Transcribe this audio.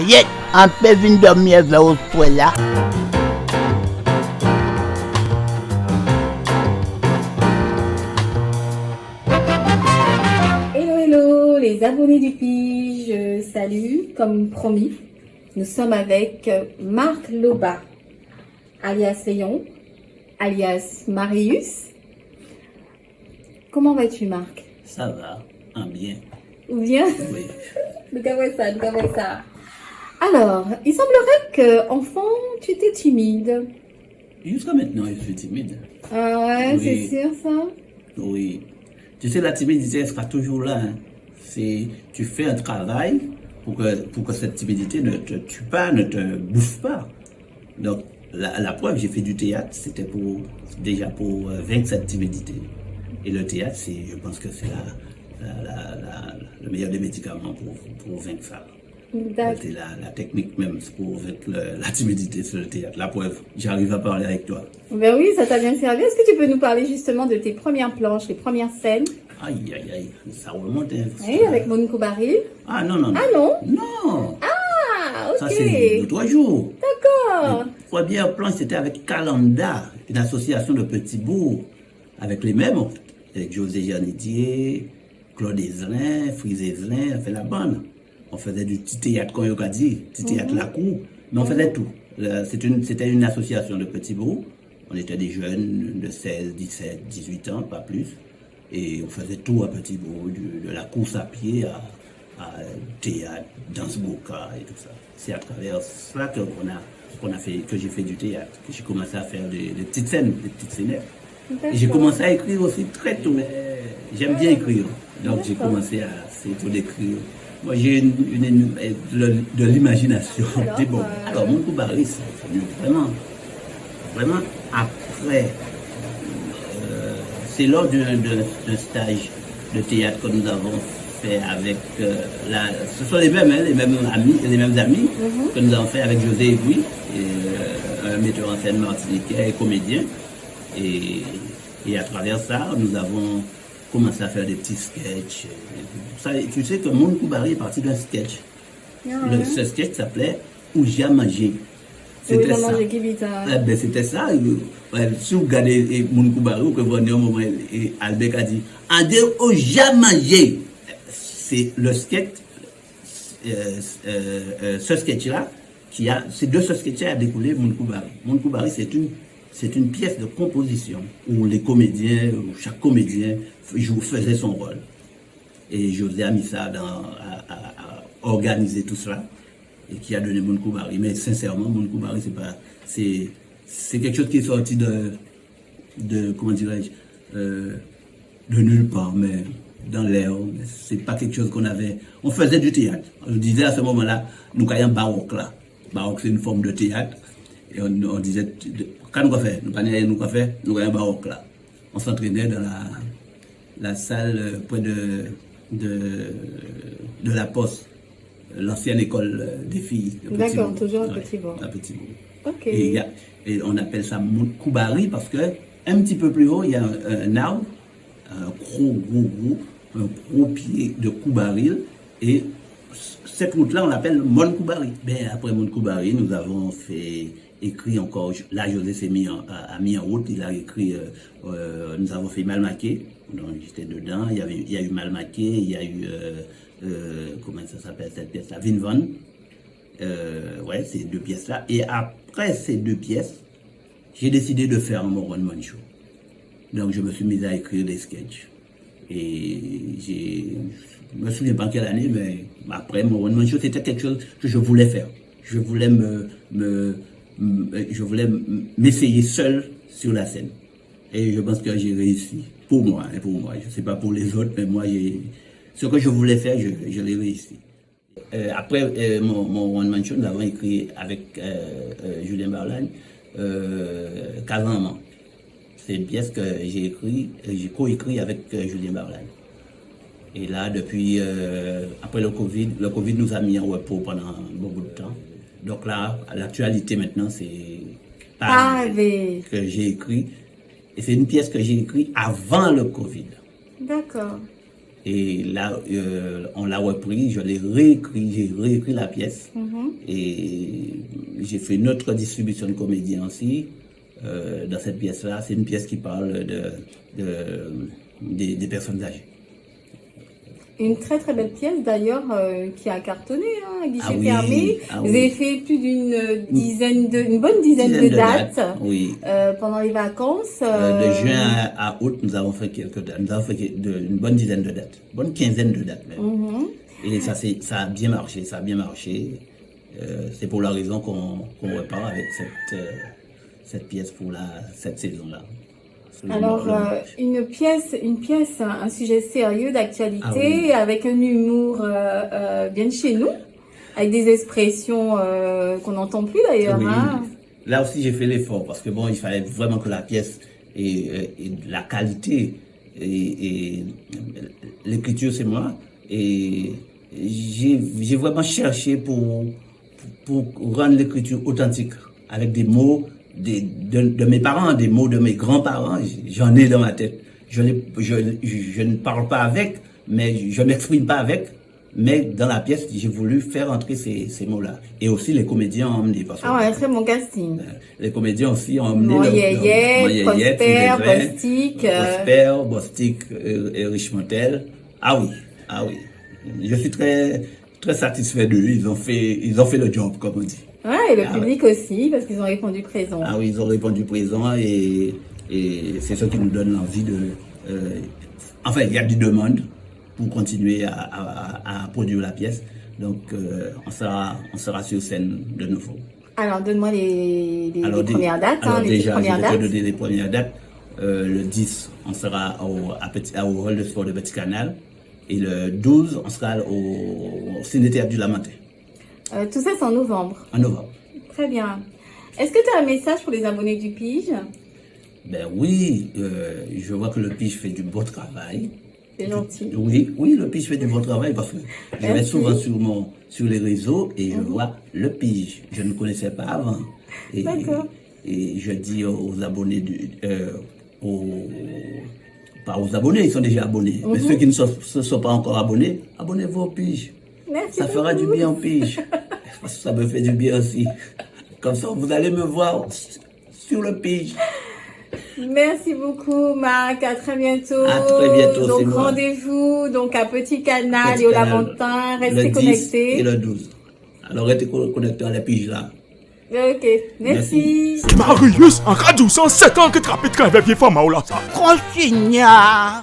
Yek, on peut venir dormir vers au soir là. Hello, les abonnés du Pige, salut, comme promis, nous sommes avec Marc Loba, alias Léon, alias Marius. Comment vas-tu, Marc? Ça va, bien. Bien? Oui. Regardez ça. Alors, il semblerait que, enfant, tu étais timide. Jusqu'à maintenant, je suis timide. Ah ouais, Oui. c'est sûr ça? Oui. Tu sais, la timidité, elle sera toujours là. Hein. Tu fais un travail pour que cette timidité ne te tue pas, ne te bouffe pas. Donc, la preuve, j'ai fait du théâtre, c'était déjà pour vaincre cette timidité. Et le théâtre, je pense que c'est le meilleur des médicaments pour vaincre ça. C'est la technique même pour vaincre la timidité sur le théâtre. La preuve, j'arrive à parler avec toi. Ben oui, ça t'a bien servi. Est-ce que tu peux nous parler justement de tes premières planches, les premières scènes? Aïe, ça remonte. Hein, oui, avec Monica Barry. Ah non. Ah non? Non. Ah, ok. Ça, c'est 2-3 jours. D'accord. La première planche, c'était avec Calanda, une association de petits bourgs, avec les mêmes, avec José Janidier, Claude Ezelin, Frise Ezelin, on fait la bande. On faisait du petit théâtre, comme on a dit, petit théâtre la cour, mais on faisait tout. C'était une association de petits bourgs. On était des jeunes de 16, 17, 18 ans, pas plus. Et on faisait tout à petits bourgs, de la course à pied à théâtre, danse boca et tout ça. C'est à travers ça que j'ai fait du théâtre, que j'ai commencé à faire des petites scènes, des petites scénettes. Et j'ai commencé à écrire aussi très tôt, mais j'aime bien écrire. Donc j'ai commencé à d'écrire. Moi j'ai de l'imagination. Alors mon coup Barry, c'est venu vraiment après. C'est lors d'un stage de théâtre que nous avons fait avec ce sont les mêmes amis que nous avons fait avec José Ebouy, un metteur en scène martiniquais et comédien. Et à travers ça, nous avons commencé à faire des petits sketchs. Tu sais que Mon Koubari est parti d'un sketch. Ce sketch s'appelait Oujia Mangé. C'était ça. C'était ça. Si vous regardez Mon Koubari, vous pouvez voir un moment, et Albert a dit Andé Oujia Mangé. C'est le sketch, ce sketch-là, c'est de ce sketch-là a découlé Mon Koubari. Mon Koubari, c'est une pièce de composition où les comédiens, où chaque comédien faisait son rôle. Et José a mis ça à organiser tout cela et qui a donné Mon Koubari. Mais sincèrement, Mon Koubari, c'est quelque chose qui est sorti de comment dirais-je, de nulle part, mais dans l'air. C'est pas quelque chose qu'on avait. On faisait du théâtre. Je disais à ce moment-là, nous croyons baroque là. Baroque, c'est une forme de théâtre. Et on disait, quand nous fait, nous avons baroque là. On s'entraînait dans la salle près de la Poste, l'ancienne école des filles. D'accord, toujours à Petit Bourg. À Petit Bourg. Ok. Et on appelle ça Koubari parce que un petit peu plus haut, il y a un arbre, un gros pied de Koubaril. Et cette route-là, on l'appelle Mon Koubari. Ben, après Mon Koubari, nous avons écrit encore, là José s'est mis en route, il a écrit, nous avons fait Malmaqué, donc j'étais dedans, il y a eu Malmaqué, il y a eu, comment ça s'appelle cette pièce-là, Vinvan, ouais, ces deux pièces-là, et après ces deux pièces, j'ai décidé de faire mon one-man show. Donc je me suis mis à écrire des sketchs, et je me souviens pas en quelle année, mais après mon one-man show, c'était quelque chose que je voulais faire. Je voulais m'essayer seul sur la scène. Et je pense que j'ai réussi. Pour moi. Je ne sais pas pour les autres, mais moi, ce que je voulais faire, je l'ai réussi. Après mon One Man Show, nous avons écrit avec Julien Barlagne, Casamment. C'est une pièce que j'ai co-écrit avec Julien Barlagne. Et là, depuis, après le Covid nous a mis en repos pendant beaucoup de temps. Donc là, l'actualité maintenant, c'est Pavé que j'ai écrit. Et c'est une pièce que j'ai écrite avant le Covid. D'accord. Et là, on l'a repris, je l'ai réécrit, j'ai réécrit la pièce. Et j'ai fait une autre distribution de comédiens aussi. Dans cette pièce-là, c'est une pièce qui parle des personnes âgées. Une très très belle pièce d'ailleurs qui a cartonné, hein, guichet Ah oui, fermé. ah Vous oui. avez fait plus d'une une bonne dizaine de dates Oui. pendant les vacances. De juin à août, nous avons fait quelques dates. Nous avons fait une bonne dizaine de dates, une bonne quinzaine de dates même. Et ça a bien marché, ça a bien marché. C'est pour la raison qu'on repart avec cette pièce pour cette saison-là. Alors, une pièce, un sujet sérieux d'actualité, Ah oui. avec un humour bien de chez nous, avec des expressions qu'on n'entend plus d'ailleurs. Oui. Hein. Là aussi, j'ai fait l'effort parce que bon, il fallait vraiment que la pièce ait de la qualité. Et l'écriture, c'est moi. Et j'ai vraiment cherché pour rendre l'écriture authentique, avec des mots de mes parents, des mots de mes grands-parents. J'en ai dans ma tête. Je ne parle pas avec, mais je m'exprime pas avec. Mais dans la pièce, j'ai voulu faire entrer ces mots-là. Et aussi, les comédiens ont emmené. Parce que, Ah ouais, très bon casting. les comédiens aussi ont emmené. Moyeyette, Prosper, Bostic et Richmontel. Ah oui, ah oui. Je suis très, très satisfait d'eux. Ils ont fait le job, comme on dit. Ouais, et le public aussi, parce qu'ils ont répondu présent. Ah oui, ils ont répondu présent et c'est ça qui nous donne l'envie de... enfin, il y a du demande pour continuer à produire la pièce. Donc, on sera sur scène de nouveau. Alors, donne-moi les premières dates. Alors Les déjà, premières je vais dates. te donner les premières dates. Le 10, on sera au hall de sport de Petit Canal. Et le 12, on sera au Ciné-Théâtre du Lamentin. Tout ça, c'est en novembre. En novembre. Très bien. Est-ce que tu as un message pour les abonnés du Pige? Ben oui, je vois que le Pige fait du beau travail. C'est gentil. Oui, le Pige fait du bon travail parce que je vais souvent sur les réseaux et je vois le Pige. Je ne connaissais pas avant. D'accord. Et je dis aux abonnés, pas aux abonnés, ils sont déjà abonnés, mais ceux qui ne se sont pas encore abonnés, abonnez-vous au Pige. Merci Ça fera du bien au Pige. Parce que ça me fait du bien aussi. Comme ça, vous allez me voir sur le Pige. Merci beaucoup, Marc. À très bientôt. À très bientôt, Donc, c'est moi. rendez-vous donc à Petit Canal Petit et au Canal, Lamentin. le Restez 10 connectés. et le 12. Alors, restez connectés à la Pige là. Ok, merci. Marius, en radio 107 ans que trappe de train avec les femmes, là. Consigna.